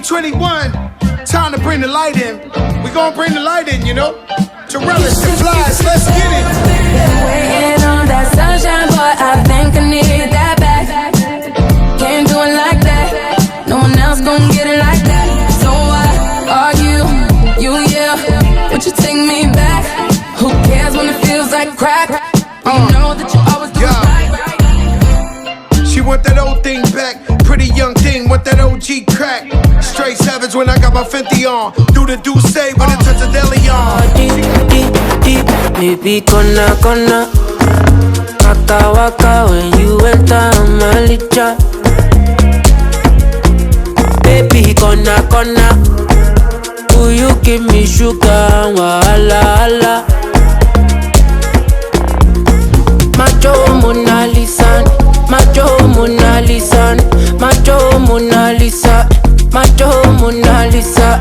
2021, time to bring the light in. We gonna bring the light in, you know? To relish the flies, let's get it. Waiting on that sunshine, boy, I think I need that back. Can't do it like that. No one else gon' get it like that. So I argue, yeah. Would you take me back? Who cares when it feels like crack? You know that you always do it right. She want that old thing back. Pretty young thing, want that OG crack. Straight savage when I got my 50 on. Do the do say when it touch a deli on. Deep, baby, kona. Waka when you enter my licha. Baby, kona. Will you give me sugar, wahala? Macho Mona Lisa, Macho Mona Lisa, Macho Mona Lisa, Macho Mona Lisa.